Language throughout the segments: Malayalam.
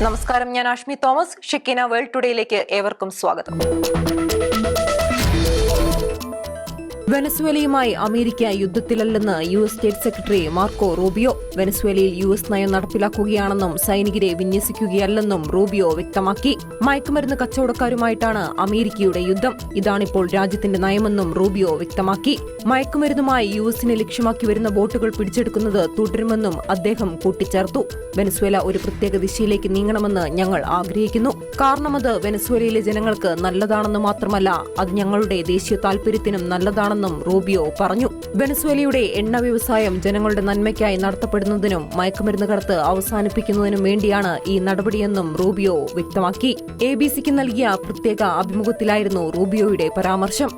നമസ്കാരം, ഞാൻ ആഷ്മി തോമസ്. ഷെക്കീന വേൾഡ് ടുഡേയിലേക്ക് ഏവർക്കും സ്വാഗതം. വെനസ്വേലയുമായി അമേരിക്ക യുദ്ധത്തിലല്ലെന്ന് US state secretary Marco Rubio. വെനസ്വേലയിൽ US നയം നടപ്പിലാക്കുകയാണെന്നും സൈനികരെ വിന്യസിക്കുകയല്ലെന്നും റൂബിയോ വ്യക്തമാക്കി. മയക്കുമരുന്ന് കച്ചവടക്കാരുമായിട്ടാണ് അമേരിക്കയുടെ യുദ്ധം. ഇതാണിപ്പോൾ രാജ്യത്തിന്റെ നയമെന്നും റൂബിയോ വ്യക്തമാക്കി. മയക്കുമരുന്നുമായി US ലക്ഷ്യമാക്കി വരുന്ന ബോട്ടുകൾ പിടിച്ചെടുക്കുന്നത് തുടരുമെന്നും അദ്ദേഹം കൂട്ടിച്ചേർത്തു. വെനസ്വേല ഒരു പ്രത്യേക ദിശയിലേക്ക് നീങ്ങണമെന്ന് ഞങ്ങൾ ആഗ്രഹിക്കുന്നു. കാരണം അത് വെനസ്വേലയിലെ ജനങ്ങൾക്ക് നല്ലതാണെന്ന് മാത്രമല്ല, അത് ഞങ്ങളുടെ ദേശീയ താൽപര്യത്തിനും നല്ലതാണെന്നും റൂബിയോ പറഞ്ഞു. വെനസ്വേലയുടെ എണ്ണ വ്യവസായം ജനങ്ങളുടെ നന്മയ്ക്കായി നടത്തപ്പെടുന്നതിനും മയക്കുമരുന്ന് കടത്ത് അവസാനിപ്പിക്കുന്നതിനും വേണ്ടിയാണ് ഈ നടപടിയെന്നും റൂബിയോ വ്യക്തമാക്കി. ABCക്ക് നൽകിയ പ്രത്യേക അഭിമുഖത്തിലായിരുന്നു റൂബിയോയുടെ പരാമർശം.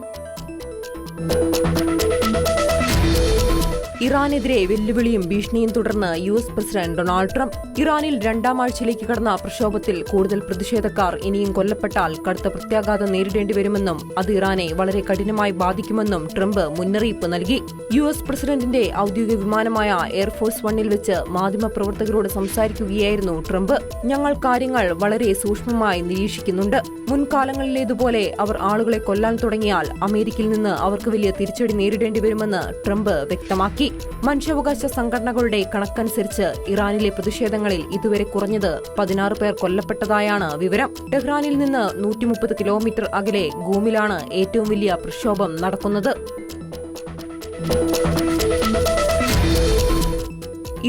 ഇറാനെതിരെ വെല്ലുവിളിയും ഭീഷണിയും തുടർന്ന് US പ്രസിഡന്റ് ഡൊണാൾഡ് ട്രംപ്. ഇറാനിൽ രണ്ടാം ആഴ്ചയിലേക്ക് കടന്ന പ്രക്ഷോഭത്തിൽ കൂടുതൽ പ്രതിഷേധക്കാർ ഇനിയും കൊല്ലപ്പെട്ടാൽ കടുത്ത പ്രത്യാഘാതം നേരിടേണ്ടി വരുമെന്നും അത് ഇറാനെ വളരെ കഠിനമായി ബാധിക്കുമെന്നും ട്രംപ് മുന്നറിയിപ്പ് നൽകി. US പ്രസിഡന്റിന്റെ ഔദ്യോഗിക വിമാനമായ എയർഫോഴ്സ് വണ്ണിൽ വെച്ച് മാധ്യമപ്രവർത്തകരോട് സംസാരിക്കുകയായിരുന്നു ട്രംപ്. ഞങ്ങൾ കാര്യങ്ങൾ വളരെ സൂക്ഷ്മമായി നിരീക്ഷിക്കുന്നുണ്ട്. മുൻകാലങ്ങളിലേതുപോലെ അവർ ആളുകളെ കൊല്ലാൻ തുടങ്ങിയാൽ അമേരിക്കയിൽ നിന്ന് അവർക്ക് വലിയ തിരിച്ചടി നേരിടേണ്ടി വരുമെന്ന് ട്രംപ് വ്യക്തമാക്കി. മനുഷ്യാവകാശ സംഘടനകളുടെ കണക്കനുസരിച്ച് ഇറാനിലെ പ്രതിഷേധങ്ങളിൽ ഇതുവരെ കുറഞ്ഞത് 16 പേർ കൊല്ലപ്പെട്ടതായാണ് വിവരം. ടെഹ്റാനിൽ നിന്ന് 130 കിലോമീറ്റർ അകലെ ഗൂമിലാണ് ഏറ്റവും വലിയ പ്രക്ഷോഭം നടക്കുന്നത്.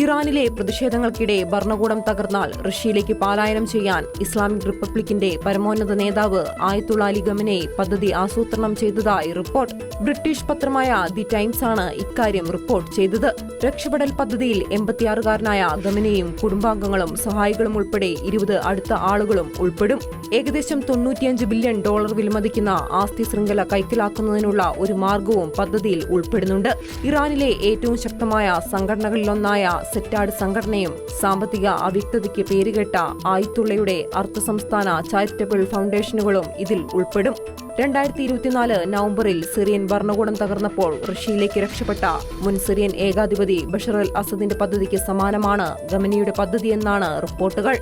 ഇറാനിലെ പ്രതിഷേധങ്ങൾക്കിടെ ഭരണകൂടം തകർന്നാൽ റഷ്യയിലേക്ക് പലായനം ചെയ്യാൻ ഇസ്ലാമിക് റിപ്പബ്ലിക്കിന്റെ പരമോന്നത നേതാവ് ആയത്തുള്ള അലി ഖമനേയി പദ്ധതി ആസൂത്രണം ചെയ്തതായി റിപ്പോർട്ട്. ബ്രിട്ടീഷ് പത്രമായ ദി ടൈംസ് ആണ് ഇക്കാര്യം റിപ്പോർട്ട് ചെയ്തത്. രക്ഷപ്പെടൽ പദ്ധതിയിൽ 86-കാരനായ ഖമനേയും കുടുംബാംഗങ്ങളും സഹായികളും ഉൾപ്പെടെ 20 അടുത്ത ആളുകളും ഉൾപ്പെടും. ഏകദേശം $95 ബില്യൺ വിലമതിക്കുന്ന ആസ്തി ശൃംഖല കൈക്കലാക്കുന്നതിനുള്ള ഒരു മാർഗവും പദ്ധതിയിൽ ഉൾപ്പെടുന്നുണ്ട്. ഇറാനിലെ ഏറ്റവും ശക്തമായ സംഘടനകളിലൊന്നായ സെറ്റാഡ് സംഘടനയും സാമ്പത്തിക അവ്യക്തതയ്ക്ക് പേരുകേട്ട ആയത്തുള്ളയുടെ അർദ്ധസംസ്ഥാന ചാരിറ്റബിൾ ഫൗണ്ടേഷനുകളും ഇതിൽ ഉൾപ്പെടും. 2024 നവംബറിൽ സിറിയൻ ഭരണകൂടം തകർന്നപ്പോൾ റഷ്യയിലേക്ക് രക്ഷപ്പെട്ട മുൻ സിറിയൻ ഏകാധിപതി ബഷർ അൽ അസദിന്റെ പദ്ധതിക്ക് സമാനമാണ് ഖമനേയുടെ പദ്ധതിയെന്നാണ് റിപ്പോർട്ടുകൾ.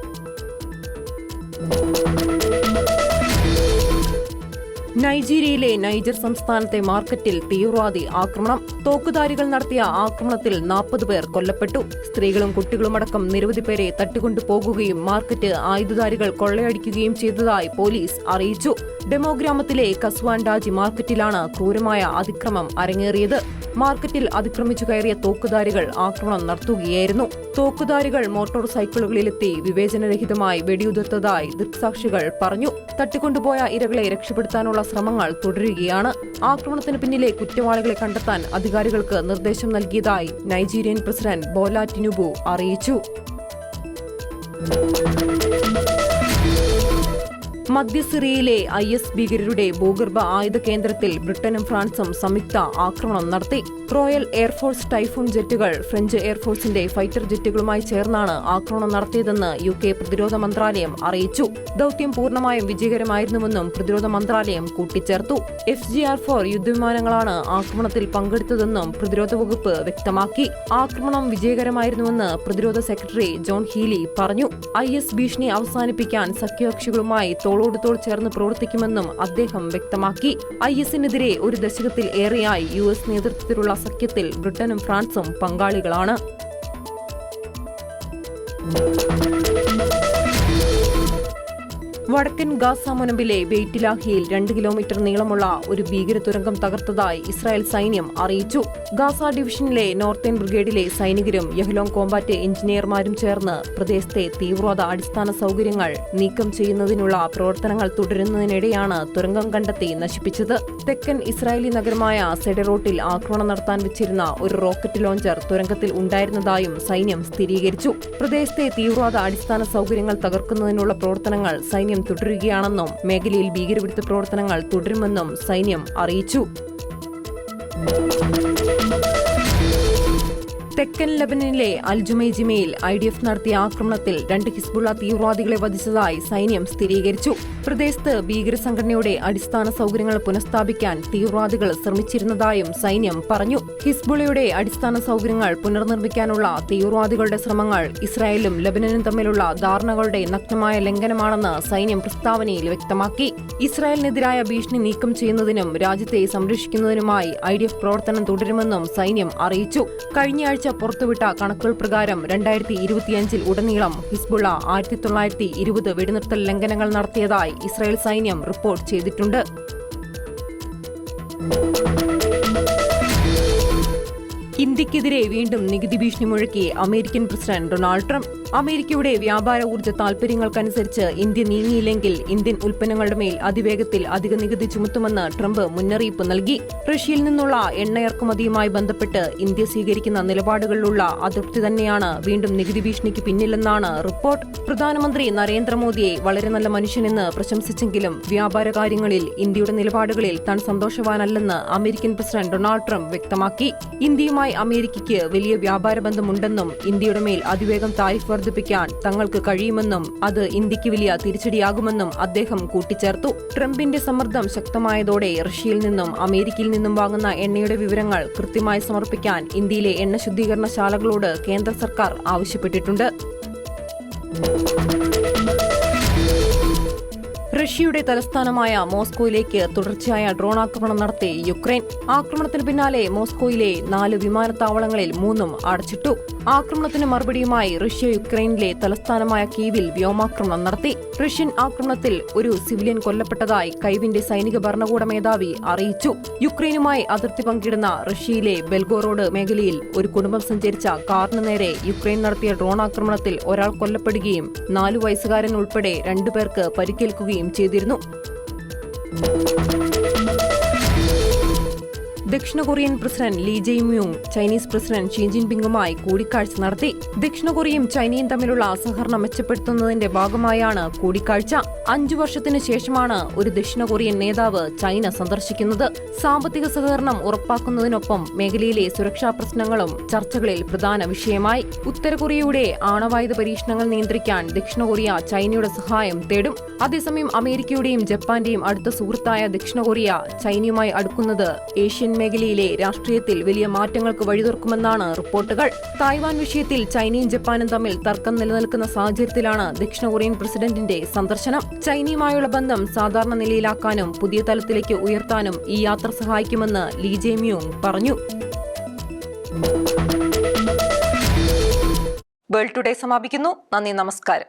നൈജീരിയയിലെ നൈജർ സംസ്ഥാനത്തെ മാർക്കറ്റിൽ തീവ്രവാദി ആക്രമണം. തോക്കുധാരികൾ നടത്തിയ ആക്രമണത്തിൽ 40 പേർ കൊല്ലപ്പെട്ടു. സ്ത്രീകളും കുട്ടികളുമടക്കം നിരവധി പേരെ തട്ടിക്കൊണ്ടുപോകുകയും മാർക്കറ്റ് ആയുധധാരികൾ കൊള്ളയടിക്കുകയും ചെയ്തതായി പോലീസ് അറിയിച്ചു. ഡെമോ ഗ്രാമത്തിലെ കസ്വാൻഡാജി മാർക്കറ്റിലാണ് ക്രൂരമായ അതിക്രമം അരങ്ങേറിയത്. മാർക്കറ്റിൽ അതിക്രമിച്ചു കയറിയ തോക്കുധാരികൾ ആക്രമണം നടത്തുകയായിരുന്നു. തോക്കുധാരികൾ മോട്ടോർ സൈക്കിളുകളിലെത്തി വിവേചനരഹിതമായി വെടിയുതിർത്തതായി ദൃക്സാക്ഷികൾ പറഞ്ഞു. തട്ടിക്കൊണ്ടുപോയ ഇരകളെ രക്ഷപ്പെടുത്താനുള്ള ശ്രമങ്ങൾ തുടരുകയാണ്. ആക്രമണത്തിന് പിന്നിലെ കുറ്റവാളികളെ കണ്ടെത്താൻ അധികാരികൾക്ക് നിർദ്ദേശം നൽകിയതായി നൈജീരിയൻ പ്രസിഡന്റ് ബോല ടിനുബു അറിയിച്ചു. മധ്യ സിറിയയിലെ IS ഭീകരരുടെ ഭൂഗർഭ ആയുധ കേന്ദ്രത്തിൽ ബ്രിട്ടനും ഫ്രാൻസും സംയുക്ത ആക്രമണം നടത്തി. റോയൽ എയർഫോഴ്സ് ടൈഫൂൺ ജെറ്റുകൾ ഫ്രഞ്ച് എയർഫോഴ്സിന്റെ ഫൈറ്റർ ജെറ്റുകളുമായി ചേർന്നാണ് ആക്രമണം നടത്തിയതെന്ന് UK പ്രതിരോധ മന്ത്രാലയം അറിയിച്ചു. ദൌത്യം പൂർണ്ണമായും വിജയകരമായിരുന്നുവെന്നും പ്രതിരോധ മന്ത്രാലയം കൂട്ടിച്ചേർത്തു. FGR-4 യുദ്ധവിമാനങ്ങളാണ് ആക്രമണത്തിൽ പങ്കെടുത്തതെന്നും പ്രതിരോധ വകുപ്പ് വ്യക്തമാക്കി. ആക്രമണം വിജയകരമായിരുന്നുവെന്ന് പ്രതിരോധ സെക്രട്ടറി ജോൺ ഹീലി പറഞ്ഞു. IS ഭീഷണി അവസാനിപ്പിക്കാൻ സഖ്യകക്ഷികളുമായി തോളോട് തോൾ ചേർന്ന് പ്രവർത്തിക്കുമെന്നും അദ്ദേഹം വ്യക്തമാക്കി. IS-നെതിരെ ഒരു ദശകത്തിൽ ഏറെയായി US നേതൃത്വത്തിലുള്ള സഖ്യത്തിൽ ബ്രിട്ടനും ഫ്രാൻസും പങ്കാളികളാണ്. വടക്കൻ ഗാസ മുനമ്പിലെ ബെയ്റ്റ് ലാഹിയിൽ 2 കിലോമീറ്റർ നീളമുള്ള ഒരു ഭീകര തുരങ്കം തകർത്തതായി ഇസ്രായേൽ സൈന്യം അറിയിച്ചു. ഗാസ ഡിവിഷനിലെ നോർത്തേൺ ബ്രിഗേഡിലെ സൈനികരും യഹ്ലോങ് കോമ്പാറ്റ് എഞ്ചിനീയർമാരും ചേർന്ന് പ്രദേശത്തെ തീവ്രവാദ അടിസ്ഥാന സൗകര്യങ്ങൾ നീക്കം ചെയ്യുന്നതിനുള്ള പ്രവർത്തനങ്ങൾ തുടരുന്നതിനിടെയാണ് തുരങ്കം കണ്ടെത്തി നശിപ്പിച്ചത്. തെക്കൻ ഇസ്രായേലി നഗരമായ സെഡെറോട്ടിൽ ആക്രമണം നടത്താൻ വെച്ചിരുന്ന ഒരു റോക്കറ്റ് ലോഞ്ചർ തുരങ്കത്തിൽ ഉണ്ടായിരുന്നതായും സൈന്യം സ്ഥിരീകരിച്ചു. പ്രദേശത്തെ തീവ്രവാദ അടിസ്ഥാന സൗകര്യങ്ങൾ തകർക്കുന്നതിനുള്ള പ്രവർത്തനങ്ങൾ സൈന്യം തുടരുകയാണെന്നും മേഖലയിൽ ഭീകരവിരുദ്ധ പ്രവർത്തനങ്ങൾ തുടരുമെന്നും സൈന്യം അറിയിച്ചു. തെക്കൻ ലബനനിലെ അൽ-ജുമൈജിമയിൽ IDF നടത്തിയ ആക്രമണത്തിൽ 2 ഹിസ്ബുള്ള തീവ്രവാദികളെ വധിച്ചതായി സൈന്യം സ്ഥിരീകരിച്ചു. പ്രദേശത്ത് ഭീകരസംഘടനയുടെ അടിസ്ഥാന സൗകര്യങ്ങൾ പുനഃസ്ഥാപിക്കാൻ തീവ്രവാദികൾ ശ്രമിച്ചിരുന്നതായും സൈന്യം പറഞ്ഞു. ഹിസ്ബുള്ളയുടെ അടിസ്ഥാന സൗകര്യങ്ങൾ പുനർനിർമ്മിക്കാനുള്ള തീവ്രവാദികളുടെ ശ്രമങ്ങൾ ഇസ്രായേലും ലബനനും തമ്മിലുള്ള ധാരണകളുടെ നഗ്നമായ ലംഘനമാണെന്ന് സൈന്യം പ്രസ്താവനയിൽ വ്യക്തമാക്കി. ഇസ്രായേലിനെതിരായ ഭീഷണി നീക്കം ചെയ്യുന്നതിനും രാജ്യത്തെ സംരക്ഷിക്കുന്നതിനുമായി IDF പ്രവർത്തനം തുടരുമെന്നും സൈന്യം അറിയിച്ചു. കഴിഞ്ഞയാഴ്ച പുറത്തുവിട്ട കണക്കുകൾ പ്രകാരം 2025 ഉടനീളം ഹിസ്ബുള്ള 1920 വെടിനിർത്തൽ ലംഘനങ്ങൾ നടത്തിയതായി ഇസ്രായേൽ സൈന്യം റിപ്പോർട്ട് ചെയ്തിട്ടുണ്ട്. ഇന്ത്യക്കെതിരെ വീണ്ടും നികുതി ഭീഷണി മുഴക്കി അമേരിക്കൻ പ്രസിഡന്റ് ഡൊണാൾഡ് ട്രംപ്. അമേരിക്കയുടെ വ്യാപാര ഊർജ്ജ താൽപര്യങ്ങൾക്കനുസരിച്ച് ഇന്ത്യ നീങ്ങിയില്ലെങ്കിൽ ഇന്ത്യൻ ഉൽപ്പന്നങ്ങളുടെ മേൽ അതിവേഗത്തിൽ അധിക നികുതി ചുമത്തുമെന്ന് ട്രംപ് മുന്നറിയിപ്പ് നൽകി. റഷ്യയിൽ നിന്നുള്ള എണ്ണ ഇറക്കുമതിയുമായി ബന്ധപ്പെട്ട് ഇന്ത്യ സ്വീകരിക്കുന്ന നിലപാടുകളിലുള്ള അതൃപ്തി തന്നെയാണ് വീണ്ടും നികുതി ഭീഷണിക്ക് പിന്നിലെന്നാണ് റിപ്പോർട്ട്. പ്രധാനമന്ത്രി നരേന്ദ്രമോദിയെ വളരെ നല്ല മനുഷ്യനെന്ന് പ്രശംസിച്ചെങ്കിലും വ്യാപാര കാര്യങ്ങളിൽ ഇന്ത്യയുടെ നിലപാടുകളിൽ താൻ സന്തോഷവാനല്ലെന്ന് അമേരിക്കൻ പ്രസിഡന്റ് ഡൊണാൾഡ് ട്രംപ് വ്യക്തമാക്കി. ഇന്ത്യയുമായി അമേരിക്കയ്ക്ക് വലിയ വ്യാപാര ബന്ധമുണ്ടെന്നും ഇന്ത്യയുടെ മേൽ അതിവേഗം താരിഫ് വർദ്ധിപ്പിക്കാൻ തങ്ങൾക്ക് കഴിയുമെന്നും അത് ഇന്ത്യക്ക് വലിയ തിരിച്ചടിയാകുമെന്നും അദ്ദേഹം കൂട്ടിച്ചേർത്തു. ട്രംപിന്റെ സമ്മർദ്ദം ശക്തമായതോടെ റഷ്യയിൽ നിന്നും അമേരിക്കയിൽ നിന്നും വാങ്ങുന്ന എണ്ണയുടെ വിവരങ്ങൾ കൃത്യമായി സമർപ്പിക്കാൻ ഇന്ത്യയിലെ എണ്ണ ശുദ്ധീകരണശാലകളോട് കേന്ദ്ര സർക്കാർ ആവശ്യപ്പെട്ടിട്ടുണ്ട്. റഷ്യയുടെ തലസ്ഥാനമായ മോസ്കോയിലേക്ക് തുടർച്ചയായ ഡ്രോൺ ആക്രമണം നടത്തി യുക്രൈൻ. ആക്രമണത്തിന് പിന്നാലെ മോസ്കോയിലെ 4 വിമാനത്താവളങ്ങളിൽ 3 അടച്ചിട്ടു. ആക്രമണത്തിന് മറുപടിയുമായി റഷ്യ യുക്രൈനിലെ തലസ്ഥാനമായ കീവിൽ വ്യോമാക്രമണം നടത്തി. റഷ്യൻ ആക്രമണത്തിൽ ഒരു സിവിലിയൻ കൊല്ലപ്പെട്ടതായി കൈവിന്റെ സൈനിക ഭരണകൂട മേധാവി അറിയിച്ചു. യുക്രൈനുമായി അതിർത്തി പങ്കിടുന്ന റഷ്യയിലെ ബെൽഗോറോഡ് മേഖലയിൽ ഒരു കുടുംബം സഞ്ചരിച്ച കാറിന് നേരെ യുക്രൈൻ നടത്തിയ ഡ്രോൺ ആക്രമണത്തിൽ ഒരാൾ കൊല്ലപ്പെടുകയും 4 വയസ്സുകാരൻ ഉൾപ്പെടെ 2 പേർക്ക് പരിക്കേൽക്കുകയും ചെയ്തിരുന്നു. ദക്ഷിണ Korean president Lee Jae myung Chinese president Xi ജിൻപിങ്ങുമായി കൂടിക്കാഴ്ച നടത്തി. ദക്ഷിണ കൊറിയയും ചൈനയും തമ്മിലുള്ള സഹകരണം മെച്ചപ്പെടുത്തുന്നതിന്റെ ഭാഗമായാണ് കൂടിക്കാഴ്ച. 5 വർഷത്തിനു ശേഷമാണ് ഒരു ദക്ഷിണ കൊറിയൻ നേതാവ് ചൈന സന്ദർശിക്കുന്നത്. സാമ്പത്തിക സഹകരണം ഉറപ്പാക്കുന്നതിനൊപ്പം മേഖലയിലെ സുരക്ഷാ പ്രശ്നങ്ങളും ചർച്ചകളിൽ പ്രധാന വിഷയമായി. ഉത്തര കൊറിയയുടെ ആണവായുധ പരീക്ഷണങ്ങൾ നിയന്ത്രിക്കാൻ ദക്ഷിണ കൊറിയ ചൈനയുടെ സഹായം തേടും. അതേസമയം അമേരിക്കയുടെയും ജപ്പാന്റെയും അടുത്ത സുഹൃത്തായ ദക്ഷിണ കൊറിയ ചൈനയുമായി അടുക്കുന്നത് ഏഷ്യൻ മേഖലയിലെ രാഷ്ട്രീയത്തിൽ വലിയ മാറ്റങ്ങൾക്ക് വഴിതുറക്കുമെന്നാണ് റിപ്പോർട്ടുകൾ. തായ്വാൻ വിഷയത്തിൽ ചൈനയും ജപ്പാനും തമ്മിൽ തർക്കം നിലനിൽക്കുന്ന സാഹചര്യത്തിലാണ് ദക്ഷിണ കൊറിയൻ പ്രസിഡന്റിന്റെ സന്ദർശനം. ചൈനയുമായുള്ള ബന്ധം സാധാരണ നിലയിലാക്കാനും പുതിയ തലത്തിലേക്ക് ഉയർത്താനും ഈ യാത്ര സഹായിക്കുമെന്ന് ലീ ജെ-മ്യൂങ് പറഞ്ഞു. വേൾഡ് ടുഡേ സമാപിക്കുന്നു. നന്ദി, നമസ്കാരം.